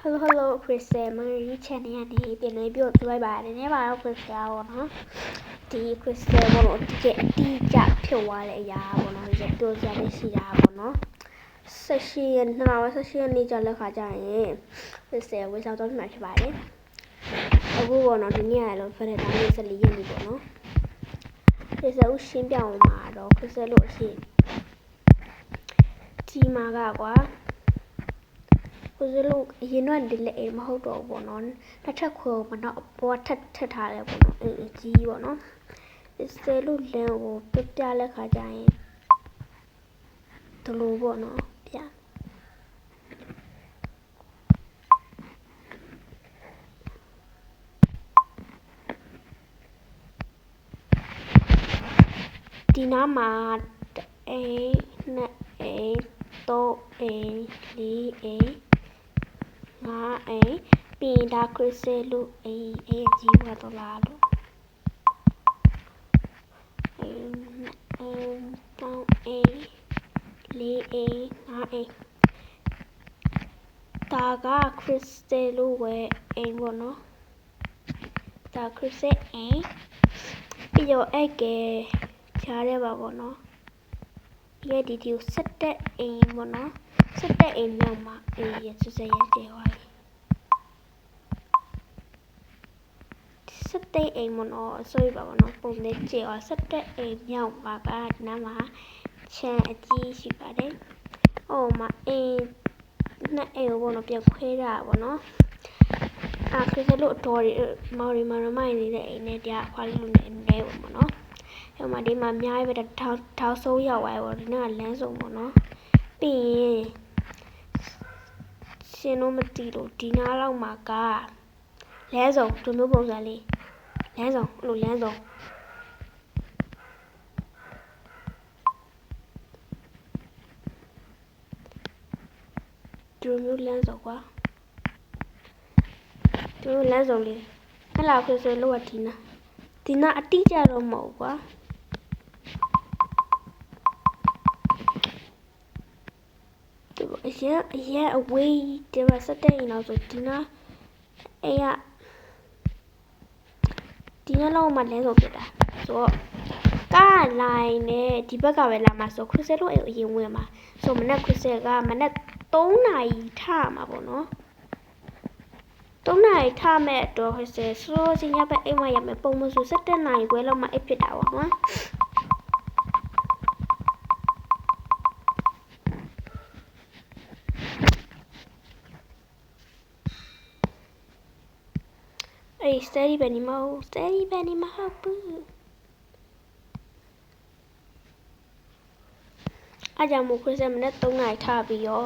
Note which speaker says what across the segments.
Speaker 1: Hello Crystal မရီ channel ကနေပြန်နေပြောပြလိုက်ပါတယ်နည်းပါတော့ Crystal ပေါ့နော်ဒီ Crystal ပေါ့နော်တကယ်အတိအကျဖြစ်သွားတဲ့အရာပေါ့နော်ဒီပြောစရာလေးရှိတာပေါ့နော်16ရက်နေ့ကျလက်ခါကြရင် Crystal ဝေဆောင်တော့မှဖြစ်ပါတယ်အခုပေါ့နော်ဒီနေ့ရလို့ဖက်တဲ့တိုင်း14ရက်နေ့ပေါ့နော် Crystal ကိုရှင်းပြအောင်ပါတော့ Crystal လို့အရှိဒီမှာကကွာကိုစလို့အရင်တော့ဒီလက်အိမ်မဟုတ်တော့ဘူးပေါ့နော်တစ်ထပ်ခွေမတော့ဘောထပ်ထားလဲပေါ့နော်အကြီးပေါ့နော်ဒီစလို့လမ်းကိုပြလက်ခါကြရင်ဒီလိုပေါ့နော်ပြဒီနားမှာအိမ်နှစ်အိမ်သုံးအိမ်လေးအိမ်ငါးအိမ်ပြင်ဒါခရစ်စဲလို့အိမ်ကြီးဝတ်တော့လာလို့အိမ်သုံးအိမ်လေးအိမ်ငါးအိမ်ဒါကခရစ်စဲလို့ဝဲအိမ်ပေါ့နော်ဒါခရစ်စဲအိမ်ပြီးတော့အဲ့ကဲချားရပါပေါ့နော်ရဲ့ဒီဒီဆက်တဲ့အိမ်ပေါ့နော်ဆက်တဲ့အိမ်မြောက်မှာအိမ်ရဲ့စရဲကျေဝိုင်းဆက်တဲ့အိမ်ပေါ့နော်အစိုးရပါပေါ့နော်ပုံလေးကျေဝါဆက်တဲ့အိမ်မြောက်မှာကနားမှာချမ်းအကြီးရှိပါတယ်ဟိုမှာအိမ်နှစ်အိမ်ပေါ့နော်ပြခွဲတာပေါ့နော်ခရစ်စလို့အတော်မော်ရီမာရမိုင်းနေတဲ့အိမ်နဲ့တရားခွာလို့နေပေါ့နော်ဟိုမှာဒီမှာအများကြီးပဲထောက်ဆိုးရောက်သွားပေါ့ဒီနေ့ကလမ်းစုံပေါ့နော်ပြီးရင်ရှင်တို့မသိလို့ဒီနားလောက်မှာကလမ်းစုံဒီမျိုးပုံစံလေးလမ်းစုံအဲ့လိုလမ်းစုံဒီမျိုးလမ်းစုံကွာဒီမျိုးလမ်းစုံလေးအဲ့လောက်ဆိုလို့ကဒီနာအတိကျတော့မဟုတ်ကွာအရင်အဝေးဒီမှာစတဲ့ရင်တော့ဆိုဒီနာအဲ့ရဒီနာလောက်မှလဲဆိုပြတာဆိုတော့ကားလိုင်းနဲ့ဒီဘက်ကပဲလာမှာဆိုခရစ်စဲလို့အရင်ဝင်မှာဆိုမနက်ခရစ်စဲကမနက်3နာရီထမှာပေါ့နော်3နာရီထမဲ့တော့ခရစ်စဲဆိုစင်ရပဲအိမ်မရမယ်ပုံမဆို7နာရီခွဲလောက်မှအိပ်ဖြစ်တာပေါ့နော်အေး steady ပဲနေမဟုတ်ဘူးအကြောင်းမို့ခရစ်စဲမနေ့3နာရီထပြီးရော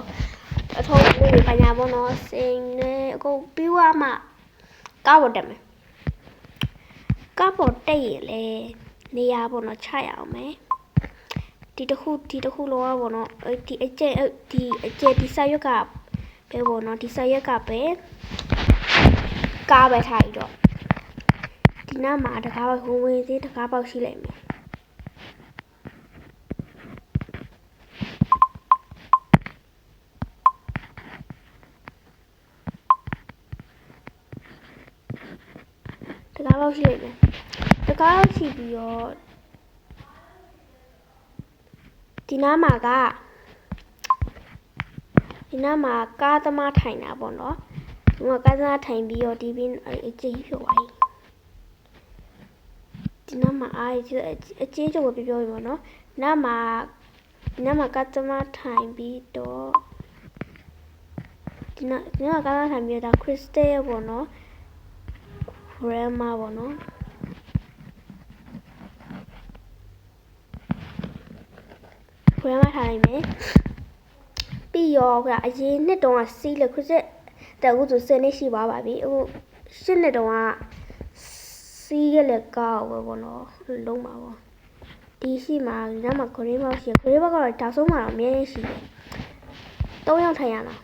Speaker 1: အထုံးလေးပညာပေါ့နော်စင်နဲ့အခုပြီးွားမှကားပေါ်တက်မယ်ကားပေါ်တက်ရင်လေနေရာပေါ့နော်ချရအောင်မယ်ဒီတစ်ခုလောပေါ့နော်ဒီအကျဲဒီစာရွက်ကပဲပေါ့နော်ဒီစာရွက်ကပဲကားပဲထားပြီးတော့ဒီနားမှာတကားပေါက်ဝင်သေးတကားပေါက်ရှိလိုက်မယ်တကားပေါက်ရှိလိုက်မယ်တကားပေါက်ရှိပြီးတော့ဒီနားမှာကားသမားထိုင်တာပေါ့နော်ဒီမှာကားသမားထိုင်ပြီးတော့ဒီပင်အကြီးဖြိုသွားပြီဒီနားမှာအကြီးကျုပ်ပဲပြောပြပါနော်နားမှာကားသမားထိုင်ပြီးတော့ဒီနားကားသမားထိုင်ပြီးတော့ခရစ်စတဲပေါ့နော်ဂရမပေါ့နော်ဂရမထားလိုက်မယ်ပြီးရောအရင်နှစ်တုန်းကစီးလေခရစ်စက်တကူဆို10နှစ်ရှိသွားပါပြီအခု10နှစ်တုန်းကစီးရလေကောက်ပဲပေါ့နော်လုံးပါပေါ့ဒီရှိမှာဒီမှာဂရေးဘောက်ရှိဂရေးဘောက်ကတော့ဒါဆုံးမှာတော့အများကြီးရှိတယ်3ယောက်ထိုင်ရလား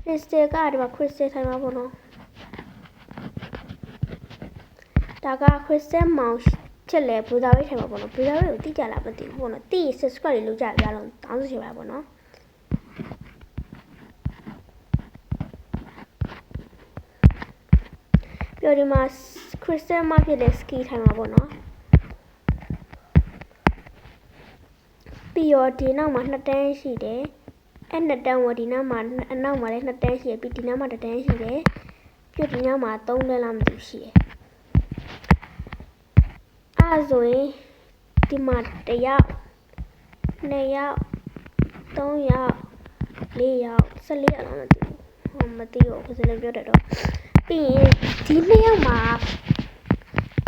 Speaker 1: ခရစ်စတဲကဒီမှာခရစ်စတဲထိုင်မှာပေါ့နော်ဒါကခရစ်စတဲမောင်ချက်လေဘူဒါဝေးထိုင်မှာပေါ့နော်ဘူဒါဝေးကိုတိကျလားမသိဘူးပေါ့နော်တိ subscribe လေးလုပ်ကြပြအောင်တောင်းဆိုချင်ပါပေါ့နော် ပြီးတော့ဒီမှာ crystal မှာဖြစ်တဲ့ ski ထိုင်မှာပေါ့နော်ပြီးတော့ဒီနောက်မှာ2တန်းရှိတယ်အဲ့2တန်းကိုဒီနောက်မှာအနောက်မှာလည်း2တန်းရှိတယ်ပြီးဒီနောက်မှာ1တန်းရှိတယ်ပြီးဒီနောက်မှာ3တန်းလားမသိဘူးရှိတယ်အဲ့ဆိုရင်ဒီမှာ1ယောက်2ယောက်3ယောက်4ယောက်14ယောက်လားမသိဘူးခုစလည်းပြောတတ်တော့ပြီးရင်ဒီ2ယောက်မှာ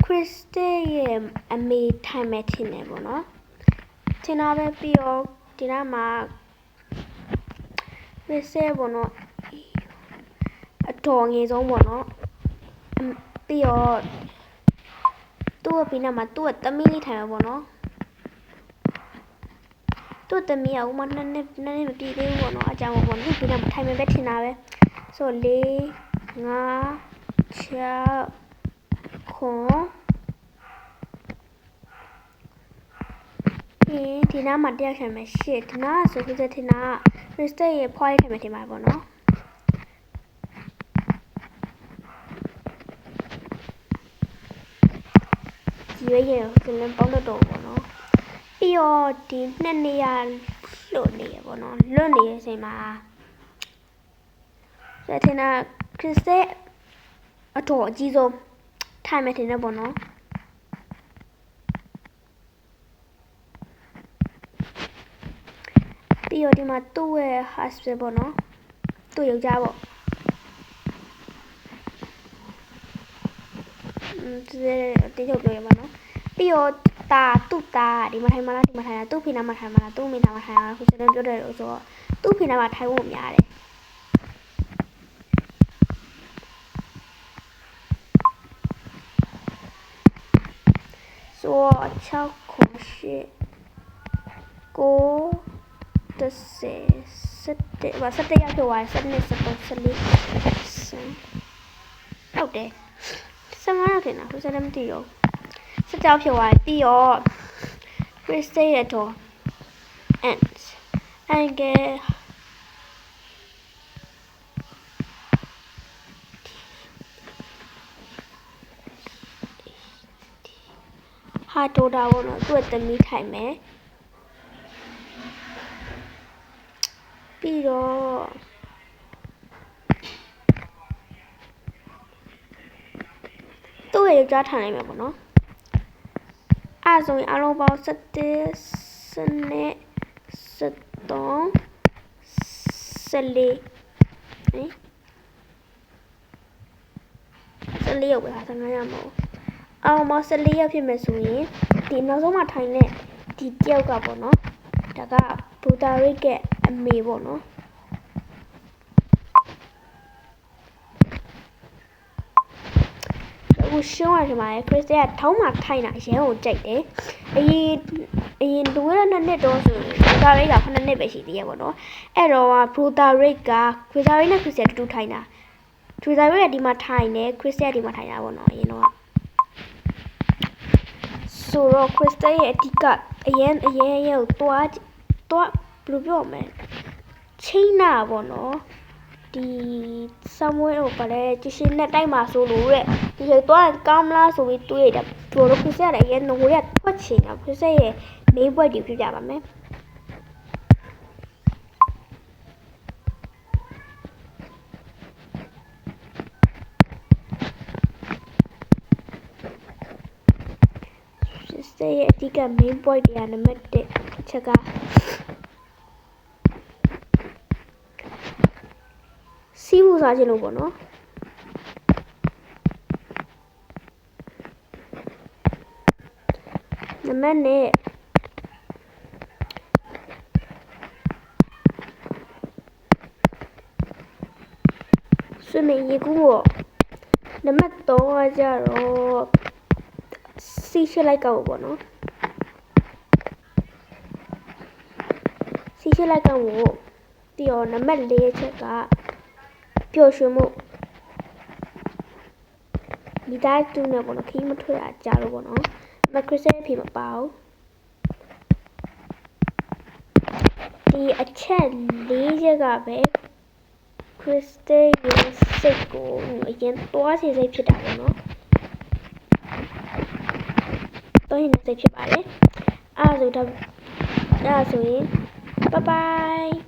Speaker 1: crystal ရဲ့အမေထိုင်မဲ့ထင်တယ်ပေါ့နော်ထင်တာပဲပြီးတော့ဒီနားမှာ crystal ပေါ့နော်အတော်ငယ်ဆုံးပေါ့နော်ပြီးတော့သူ့အပြင်မှာသူ့သမီးလေးထိုင်မှာပေါ့နော်သူ့သမီးကဥမာနှစ်နှစ်မပြည့်သေးဘူးပေါ့နော်အကြောင်းပေါ့သူ့ပြင်မှာထိုင်မှာပဲထင်တာပဲဆို4 5 6 9ဒီနားမှာတယောက်ထိုင်မှာ8ဒီနားဆိုคือထင်တာ crystal ရဲ့ဖွားရထိုင်မှာထင်ပါပေါ့နော်ရွေးရကလည်းပေါင်းတော့ပေါ့နော်ပြီးတော့ဒီနှစ်နေရာလွတ်နေရပေါ့နော်လွတ်နေတဲ့အချိန်မှာဆိုထင်တာ crystal အတော်အကြီးဆုံးထိုင်မှာထင်တယ်ပေါ့နော်ပြီးတော့ဒီမှာသူ့ရဲ့ husband ပေါ့နော်သူ့ယောက်ျားပေါ့တင်းချုပ်ပြောရမှာနော်ပြီးတော့သူ့သားဒီမှာထိုင်မလားဒီမှာထိုင်တာသူ့ဖိနာမှာထိုင်မလားသူ့မိနာမှာထိုင်တာခုစတဲ့ပြောတယ်လို့ဆိုတော့သူ့ဖိနာမှာထိုင်ဖို့များတယ်ဆိုတော့6 9 10 17ဘာ17ရောက်သွား17 14 ဟုတ်တယ်15ရောက်တယ်နော်ခုစတဲ့မသိတော့17ရောက်ဖြစ်သွားပြီးတော့ crystal ရဲ့တော့ ants အဲ့ကဟာတိုးတာပေါ့နော်သူ့သမီးထိုင်မယ်ပြီးတော့သူ့ရဲ့ယောက်ျားထိုင်နိုင်မှာပေါ့နော်အဲ့ဆိုရင်အလုံးပေါင်း17 14ရောက်ပဲဟာ15ရောက်မဟုတ်အောင်မ14ရောက်ဖြစ်မယ်ဆိုရင်ဒီနောက်ဆုံးမှထိုင်တဲ့ဒီတယောက်ကပေါ့နော်ဒါကဘူတာရိတ်ရဲ့အမေပေါ့နော်အခုရှင်းရမှာလေ crystal ကထောင်းမှထိုင်တာရဲကိုကြိုက်တယ်အရင်လူရတဲ့နှစ်တော့ဆိုဘူတာရိတ်က9နှစ်ပဲရှိသေးရပေါ့နော်အဲ့တော့ဘူတာရိတ်က crystal နဲ့ crystal တူတူထိုင်တာ crystal ရိတ်ကဒီမှာထိုင်တယ် crystal ဒီမှာထိုင်တာပေါ့နော်အရင်တော့ဆိုတော့ crystal ရဲ့အဓိကအရင်ကိုတွားဘယ်လိုပြောမလဲချိန်နာပေါ့နော်ဒီ somewhere ဟိုပါလေကျရှင်နဲ့တိုက်မှာဆိုလို့တဲ့ဒီလိုတွားကောင်းမလားဆိုပြီးတွေးတာတို့ crystal ရဲ့အရင်ငိုရထွက်ချင်တာ crystal ရဲ့ main point တွေပြပြပါမယ်ရဲ့အဓိက main point တွေကနံပါတ်1အချက်ကစီးပူစားခြင်းလို့ပေါ့နော်နံပါတ်2ဆွေးမေရေကူးပေါ့နံပါတ်3ကကြတော့စီးရှစ်လိုက်ကောက်ပေါ့နော်စီးရှစ်လိုက်ကောက်ကိုပြီးတော့နံပါတ်4ချက်ကပျော်ရွှင်မှုမိသားစုနဲ့ပေါ့နော်ခီးမထွက်တာကြားလို့ပေါ့နော်မခရစ်စတဲ့ဖေမပါဘူးဒီအချက်4ချက်ကပဲခရစ်စတဲ့ရဲ့စိတ်ကိုအ အရင်သွားစီစိတ်ဖြစ်တာပေါ့နော်သွားရင်စိတ်ဖြစ်ပါတယ်အဲ့ဒါဆိုရင်bye bye